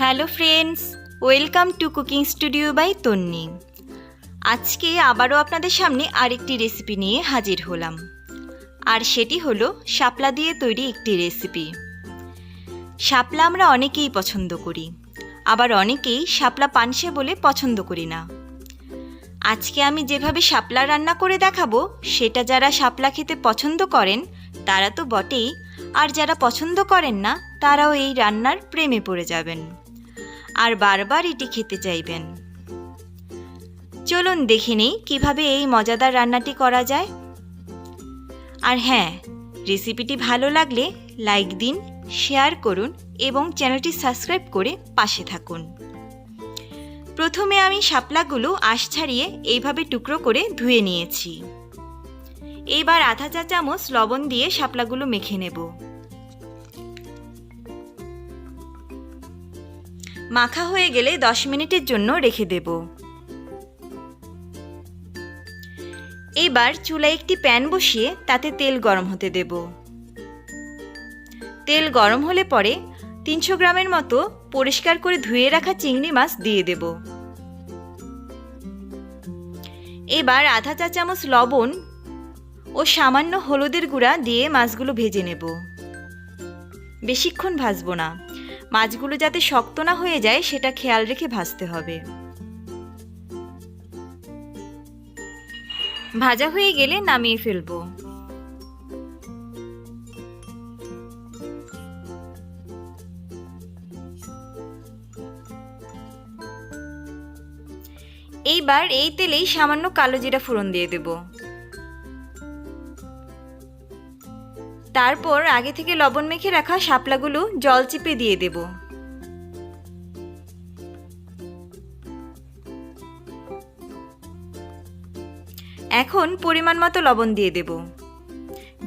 Hello friends, welcome to cooking studio by Tonni. আজকে আবারও আপনাদের সামনে আরেকটি রেসিপি নিয়ে হাজির হলাম, আর সেটি হলো শাপলা দিয়ে তৈরি একটি রেসিপি। শাপলা আমরা অনেকেই পছন্দ করি, আবার অনেকেই শাপলা পানসে বলে পছন্দ করি না। আজকে আমি যেভাবে শাপলা রান্না করে দেখাবো, সেটা যারা শাপলা খেতে পছন্দ করেন তারা তো বটেই, আর যারা পছন্দ করেন না তারাও এই রান্নার প্রেমে পড়ে যাবেন আর বারবার এটি খেতে চাইবেন। চলুন দেখে নেই কীভাবে এই মজাদার রান্নাটি করা যায়। আর হ্যাঁ, রেসিপিটি ভালো লাগলে লাইক দিন, শেয়ার করুন এবং চ্যানেলটি সাবস্ক্রাইব করে পাশে থাকুন। প্রথমে আমি শাপলাগুলো আঁশ ছাড়িয়ে এইভাবে টুকরো করে ধুয়ে নিয়েছি। এবার আধা চা চামচ লবণ দিয়ে শাপলাগুলো মেখে নেব। মাখা হয়ে গেলে 10 মিনিটের জন্য রেখে দেব। এবার চুলায় একটি প্যান বসিয়ে তাতে তেল গরম হতে দেব। তেল গরম হলে পরে 300 গ্রামের মতো পরিষ্কার করে ধুয়ে রাখা চিংড়ি মাছ দিয়ে দেব। এবার আধা চা চামচ লবণ ও সামান্য হলুদের গুঁড়া দিয়ে মাছগুলো ভেজে নেব। বেশিক্ষণ ভাজবো না, মাছগুলো যাতে শক্ত না হয়ে যায় সেটা খেয়াল রেখে ভাজতে হবে। ভাজা হয়ে গেলে নামিয়ে ফেলবো। এইবার এই তেলেই সামান্য কালো জিরা ফোড়ন দিয়ে দেব। তারপর আগে থেকে লবণ মেখে রাখা শাপলাগুলো জল চিপে দিয়ে দেব। এখন পরিমাণ মতো লবণ দিয়ে দেব।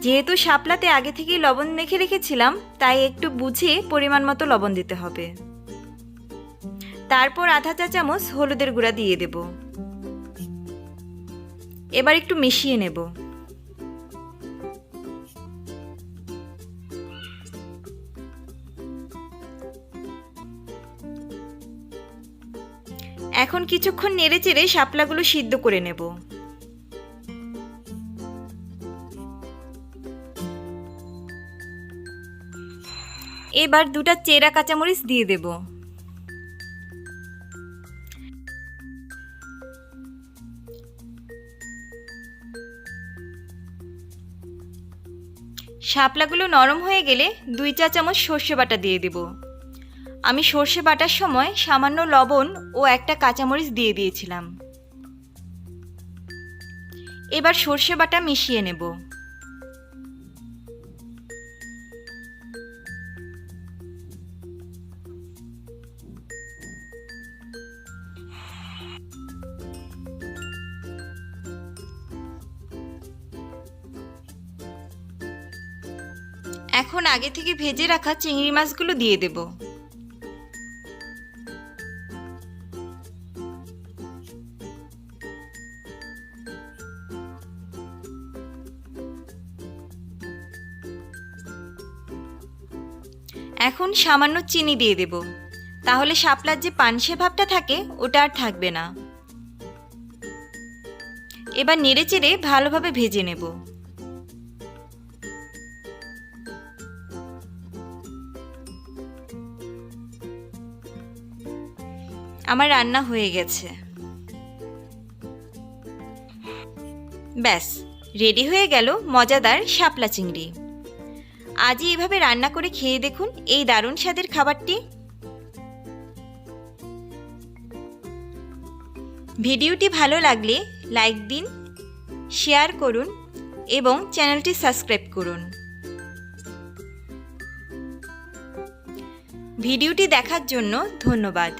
যেহেতু শাপলাতে আগে থেকেই লবণ মেখে রেখেছিলাম, তাই একটু বুঝে পরিমাণ মতো লবণ দিতে হবে। তারপর আধা চা চামচ হলুদের গুঁড়া দিয়ে দেব। এবার একটু মিশিয়ে নেব। এখন কিছুক্ষণ নেড়েচেড়ে শাপলাগুলো সিদ্ধ করে নেব। এবার 2টা চেরা কাঁচামরিচ দিয়ে দেব। শাপলাগুলো নরম হয়ে গেলে 2 চা চামচ সর্ষে বাটা দিয়ে দেব। আমি সর্ষে বাটার সময় সামান্য লবণ ও একটা কাঁচামরিচ দিয়ে দিয়েছিলাম। এবার সর্ষে বাটা মিশিয়ে নেব। এখন আগে থেকে ভেজে রাখা চিংড়ি মাছগুলো দিয়ে দেব। এখন সামান্য চিনি দিয়ে দেব, তাহলে শাপলার যে পানসে ভাবটা থাকে ওটা আর থাকবে না। এবার নেড়েচেড়ে ভালোভাবে ভেজে নেব। আমার রান্না হয়ে গেছে। ব্যাস, রেডি হয়ে গেল মজাদার শাপলা চিংড়ি। আজই এভাবে রান্না করে খেয়ে দেখুন এই দারুণ স্বাদের খাবারটি। ভিডিওটি ভালো লাগলে লাইক দিন, শেয়ার করুন এবং চ্যানেলটি সাবস্ক্রাইব করুন। ভিডিওটি দেখার জন্য ধন্যবাদ।